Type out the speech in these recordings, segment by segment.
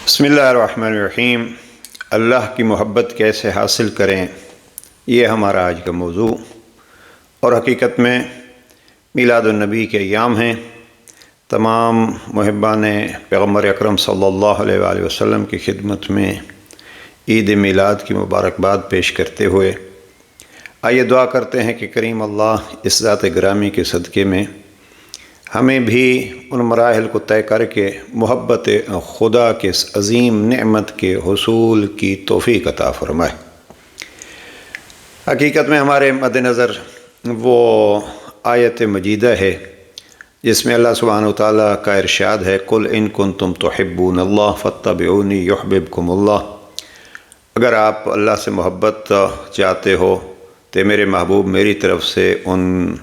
بسم اللہ الرحمن الرحیم۔ اللہ کی محبت کیسے حاصل کریں، یہ ہمارا آج کا موضوع، اور حقیقت میں میلاد النبی کے ایام ہیں۔ تمام محبان پیغمبر اکرم صلی اللہ علیہ وآلہ وسلم کی خدمت میں عید میلاد کی مبارکباد پیش کرتے ہوئے آئیے دعا کرتے ہیں کہ کریم اللہ اس ذات گرامی کے صدقے میں ہمیں بھی ان مراحل کو طے کر کے محبت خدا کے اس عظیم نعمت کے حصول کی توفیق عطا فرمائے۔ حقیقت میں ہمارے مد نظر وہ آیت مجیدہ ہے جس میں اللہ سبحانہ وتعالیٰ کا ارشاد ہے، قُلْ إِن كُنتُمْ تُحِبُّونَ اللَّهَ فَاتَّبِعُونِي يُحْبِبْكُمُ اللَّهُ۔ اگر آپ اللہ سے محبت چاہتے ہو تو میرے محبوب میری طرف سے ان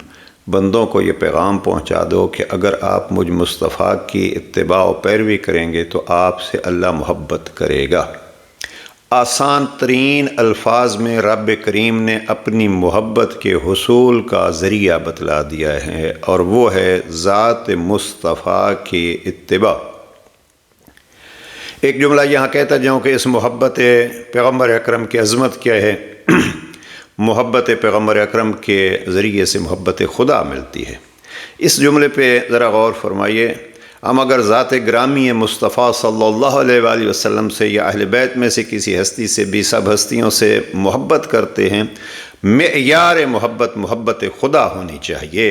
بندوں کو یہ پیغام پہنچا دو کہ اگر آپ مجھ مصطفیٰ کی اتباع و پیروی کریں گے تو آپ سے اللہ محبت کرے گا۔ آسان ترین الفاظ میں رب کریم نے اپنی محبت کے حصول کا ذریعہ بتلا دیا ہے، اور وہ ہے ذات مصطفیٰ کی اتباع۔ ایک جملہ یہاں کہتا جاؤں کہ اس محبت پیغمبر اکرم کی عظمت کیا ہے۔ محبت پیغمبر اکرم کے ذریعے سے محبت خدا ملتی ہے۔ اس جملے پہ ذرا غور فرمائیے۔ ہم اگر ذات گرامی مصطفیٰ صلی اللہ علیہ وآلہ وسلم سے یا اہل بیت میں سے کسی ہستی سے بھی سب ہستیوں سے محبت کرتے ہیں، معیار محبت خدا ہونی چاہیے،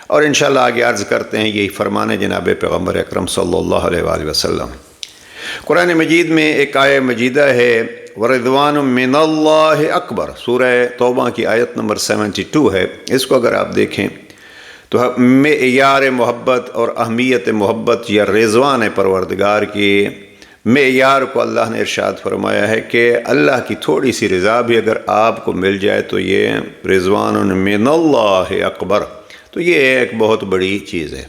اور انشاءاللہ آگے عرض کرتے ہیں یہی فرمان جناب پیغمبر اکرم صلی اللہ علیہ وآلہ وسلم۔ قرآن مجید میں ایک آیہ مجیدہ ہے، وَرِضْوَانٌ مِّنَ اللَّهِ اکبر، سورہ توبہ کی آیت نمبر 72 ہے۔ اس کو اگر آپ دیکھیں تو معیار محبت اور اہمیت محبت یا رضوان پروردگار کی معیار کو اللہ نے ارشاد فرمایا ہے کہ اللہ کی تھوڑی سی رضا بھی اگر آپ کو مل جائے تو یہ رضوان من اللہ اکبر، تو یہ ایک بہت بڑی چیز ہے۔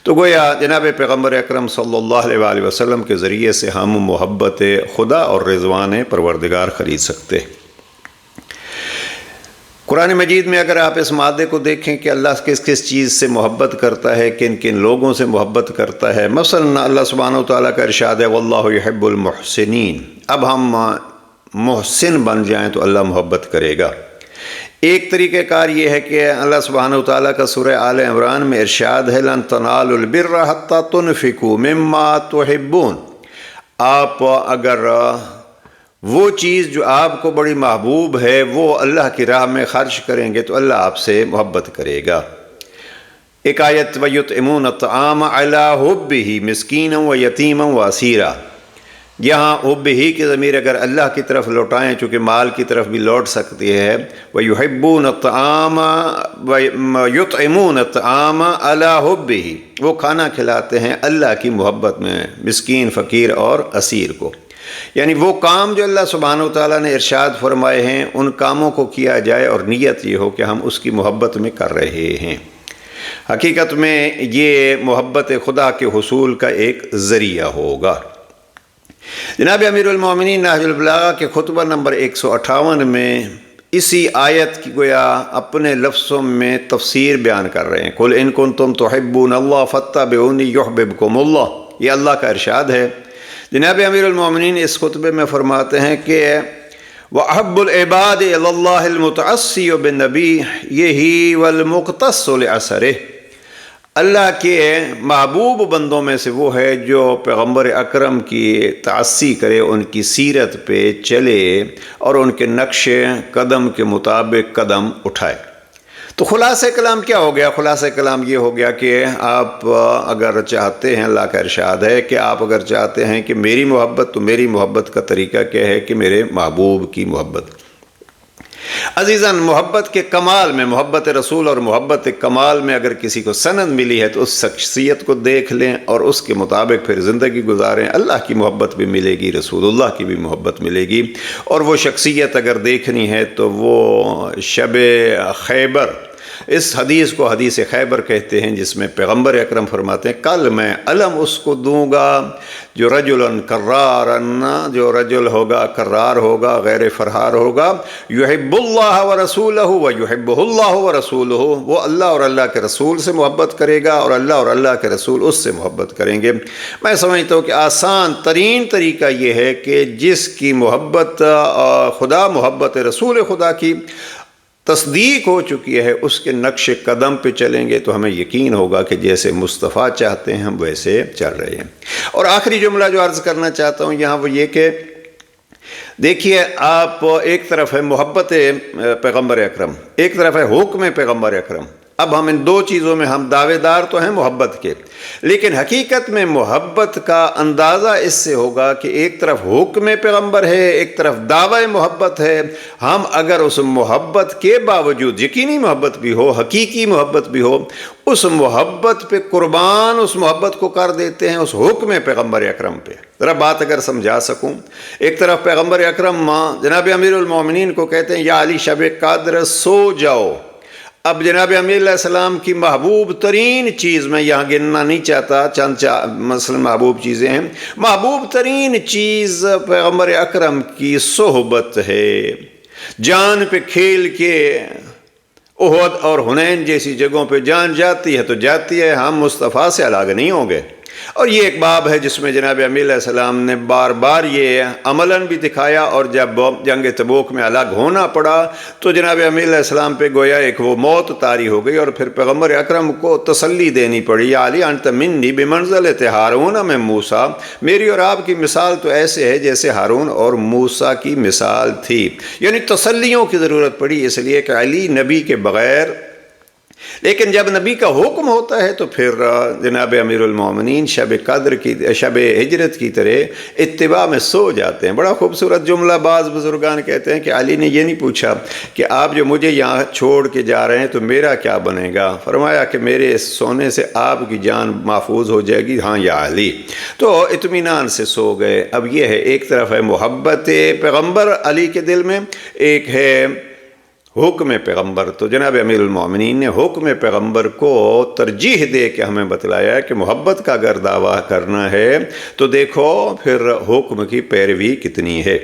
تو گویا جناب پیغمبر اکرم صلی اللہ علیہ وآلہ وسلم کے ذریعے سے ہم محبت خدا اور رضوان پروردگار خرید سکتے۔ قرآن مجید میں اگر آپ اس مادے کو دیکھیں کہ اللہ کس کس چیز سے محبت کرتا ہے، کن کن لوگوں سے محبت کرتا ہے، مثلا اللہ سبحانہ وتعالیٰ کا ارشاد ہے واللہ یحب المحسنین۔ اب ہم محسن بن جائیں تو اللہ محبت کرے گا۔ ایک طریقہ کار یہ ہے کہ اللہ سبحانہ وتعالیٰ کا سورہ آل عمران میں ارشاد ہے لن تنالوا البر حتی تنفقوا مما تحبون۔ آپ اگر وہ چیز جو آپ کو بڑی محبوب ہے وہ اللہ کی راہ میں خرچ کریں گے تو اللہ آپ سے محبت کرے گا۔ ایک آیت وَيُطْعِمُونَ الطَّعَامَ عَلَىٰ حُبِّهِ مِسْكِينًا وَيَتِيمًا وَأَسِيرًا۔ یہاں حب ہی کی ضمیر اگر اللہ کی طرف لوٹائیں، چونکہ مال کی طرف بھی لوٹ سکتی ہے، وَيُحِبُّونَ الطَّعَامَ وَيُطْعِمُونَ الطَّعَامَ عَلَىٰ حُبِّهِ، وہ کھانا کھلاتے ہیں اللہ کی محبت میں مسکین، فقیر اور اسیر کو۔ یعنی وہ کام جو اللہ سبحانہ وتعالیٰ نے ارشاد فرمائے ہیں ان کاموں کو کیا جائے، اور نیت یہ ہو کہ ہم اس کی محبت میں کر رہے ہیں۔ حقیقت میں یہ محبت خدا کے حصول کا ایک ذریعہ ہوگا۔ جناب امیر المومنین نہج البلاغہ کے خطبہ نمبر 158 میں اسی آیت کی گویا اپنے لفظوں میں تفسیر بیان کر رہے ہیں، قُلْ إِن كُنتُمْ تُحِبُّونَ اللَّهَ فَاتَّبِعُونِي يُحْبِبْكُمُ اللَّهُ۔ یہ اللہ کا ارشاد ہے۔ جناب امیر المومنین اس خطبے میں فرماتے ہیں کہ وَأَحَبُّ الْعِبَادِ إِلَى اللَّهِ الْمُتَعَصِّيُ بِالنَّبِيِّ يَهِي وَالْمُقْتَصُّ لِأَثَرِهِ۔ اللہ کے محبوب بندوں میں سے وہ ہے جو پیغمبر اکرم کی تعصی کرے، ان کی سیرت پہ چلے اور ان کے نقش قدم کے مطابق قدم اٹھائے۔ تو خلاصہ کلام کیا ہو گیا؟ خلاصہ کلام یہ ہو گیا کہ آپ اگر چاہتے ہیں، اللہ کا ارشاد ہے کہ آپ اگر چاہتے ہیں کہ میری محبت، تو میری محبت کا طریقہ کیا ہے کہ میرے محبوب کی محبت۔ عزیزاً، محبت کے کمال میں، محبت رسول اور محبت کمال میں اگر کسی کو سند ملی ہے تو اس شخصیت کو دیکھ لیں اور اس کے مطابق پھر زندگی گزاریں۔ اللہ کی محبت بھی ملے گی، رسول اللہ کی بھی محبت ملے گی۔ اور وہ شخصیت اگر دیکھنی ہے تو وہ شب خیبر اس حدیث کو حدیث خیبر کہتے ہیں، جس میں پیغمبر اکرم فرماتے ہیں کل میں علم اس کو دوں گا جو رجل کرارن، جو رجل ہوگا کرار ہوگا، غیر فرار ہوگا، یحب اللہ ورسولہ ویحبہ اللہ ورسولہ، وہ اللہ اور اللہ کے رسول سے محبت کرے گا اور اللہ اور اللہ کے رسول اس سے محبت کریں گے۔ میں سمجھتا ہوں کہ آسان ترین طریقہ یہ ہے کہ جس کی محبت خدا، محبت رسول خدا کی تصدیق ہو چکی ہے، اس کے نقش قدم پہ چلیں گے تو ہمیں یقین ہوگا کہ جیسے مصطفیٰ چاہتے ہیں ہم ویسے چل رہے ہیں۔ اور آخری جملہ جو عرض کرنا چاہتا ہوں یہاں وہ یہ کہ دیکھیے، آپ ایک طرف ہے محبت پیغمبر اکرم، ایک طرف ہے حکم پیغمبر اکرم۔ اب ہم ان دو چیزوں میں ہم دعوے دار تو ہیں محبت کے، لیکن حقیقت میں محبت کا اندازہ اس سے ہوگا کہ ایک طرف حکم پیغمبر ہے، ایک طرف دعوی محبت ہے۔ ہم اگر اس محبت کے باوجود، یقینی محبت بھی ہو، حقیقی محبت بھی ہو، اس محبت پہ قربان اس محبت کو کر دیتے ہیں، اس حکم پیغمبر اکرم پہ۔ ذرا بات اگر سمجھا سکوں، ایک طرف پیغمبر اکرم جناب امیر المومنین کو کہتے ہیں یا علی شب قدر سو جاؤ۔ اب جناب امیر علیہ السلام کی محبوب ترین چیز، میں یہاں گننا نہیں چاہتا، چند مثلا محبوب چیزیں ہیں، محبوب ترین چیز پیغمبر اکرم کی صحبت ہے۔ جان پہ کھیل کے احد اور حنین جیسی جگہوں پہ جان جاتی ہے تو جاتی ہے، ہم مصطفیٰ سے الگ نہیں ہوں گے۔ اور یہ ایک باب ہے جس میں جناب امیر علیہ السلام نے بار بار یہ عملاً بھی دکھایا، اور جب جنگ تبوک میں الگ ہونا پڑا تو جناب امیر علیہ السلام پہ گویا ایک وہ موت طاری ہو گئی، اور پھر پیغمبر اکرم کو تسلی دینی پڑی، یا علی انت منی بمنزلۃ ہارون من موسیٰ، میری اور آپ کی مثال تو ایسے ہے جیسے ہارون اور موسیٰ کی مثال تھی۔ یعنی تسلیوں کی ضرورت پڑی اس لیے کہ علی نبی کے بغیر، لیکن جب نبی کا حکم ہوتا ہے تو پھر جناب امیر المومنین شب قدر کی، شب ہجرت کی طرح اتباع میں سو جاتے ہیں۔ بڑا خوبصورت جملہ بعض بزرگان کہتے ہیں کہ علی نے یہ نہیں پوچھا کہ آپ جو مجھے یہاں چھوڑ کے جا رہے ہیں تو میرا کیا بنے گا، فرمایا کہ میرے سونے سے آپ کی جان محفوظ ہو جائے گی، ہاں یا علی، تو اطمینان سے سو گئے۔ اب یہ ہے، ایک طرف ہے محبت پیغمبر علی کے دل میں، ایک ہے حکم پیغمبر۔ تو جناب امیر المومنین نے حکم پیغمبر کو ترجیح دے کے ہمیں بتلایا کہ محبت کا اگر دعویٰ کرنا ہے تو دیکھو پھر حکم کی پیروی کتنی ہے۔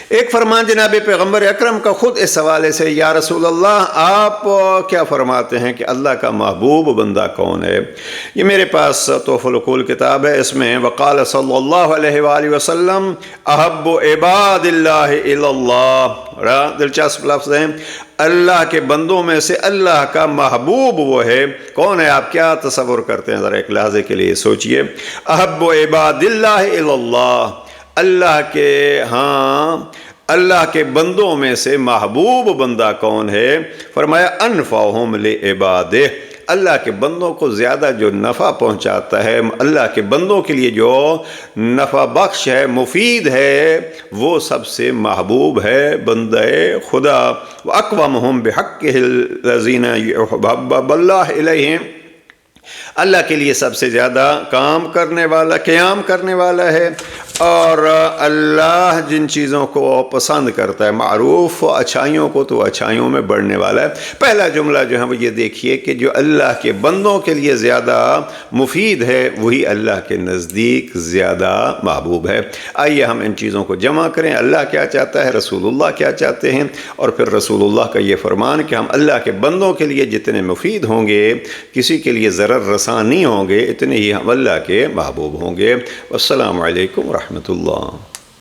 ایک فرمان جناب پیغمبر اکرم کا خود اس حوالے سے، یا رسول اللہ آپ کیا فرماتے ہیں کہ اللہ کا محبوب بندہ کون ہے؟ یہ میرے پاس تحفۃ العقول کتاب ہے، اس میں وقال صلی اللہ علیہ وآلہ وسلم احب عباد اللہ الی اللہ، بڑا دلچسپ لفظ ہے، اللہ کے بندوں میں سے اللہ کا محبوب وہ ہے۔ کون ہے؟ آپ کیا تصور کرتے ہیں؟ ذرا ایک لحظے کے لیے سوچئے، احب عباد اللہ الی اللہ، اللہ کے، ہاں اللہ کے بندوں میں سے محبوب بندہ کون ہے؟ فرمایا انفعہم لعبادہ، اللہ کے بندوں کو زیادہ جو نفع پہنچاتا ہے، اللہ کے بندوں کے لیے جو نفع بخش ہے، مفید ہے، وہ سب سے محبوب ہے بندہ خدا۔ وَأَقْوَمُهُمْ بِحَقِّهِ الَّذِينَ يُحَبَّبَ اللَّهُ إِلَيْهِمْ، اللہ کے لیے سب سے زیادہ کام کرنے والا، قیام کرنے والا ہے، اور اللہ جن چیزوں کو پسند کرتا ہے، معروف اچھائیوں کو، تو اچھائیوں میں بڑھنے والا ہے۔ پہلا جملہ جو ہے وہ یہ دیکھیے کہ جو اللہ کے بندوں کے لیے زیادہ مفید ہے وہی اللہ کے نزدیک زیادہ محبوب ہے۔ آئیے ہم ان چیزوں کو جمع کریں، اللہ کیا چاہتا ہے، رسول اللہ کیا چاہتے ہیں، اور پھر رسول اللہ کا یہ فرمان کہ ہم اللہ کے بندوں کے لیے جتنے مفید ہوں گے، کسی کے لیے ضرر رساں نہیں ہوں گے، اتنے ہی ہم اللہ کے محبوب ہوں گے۔ والسلام علیکم ورحمۃ اللہ۔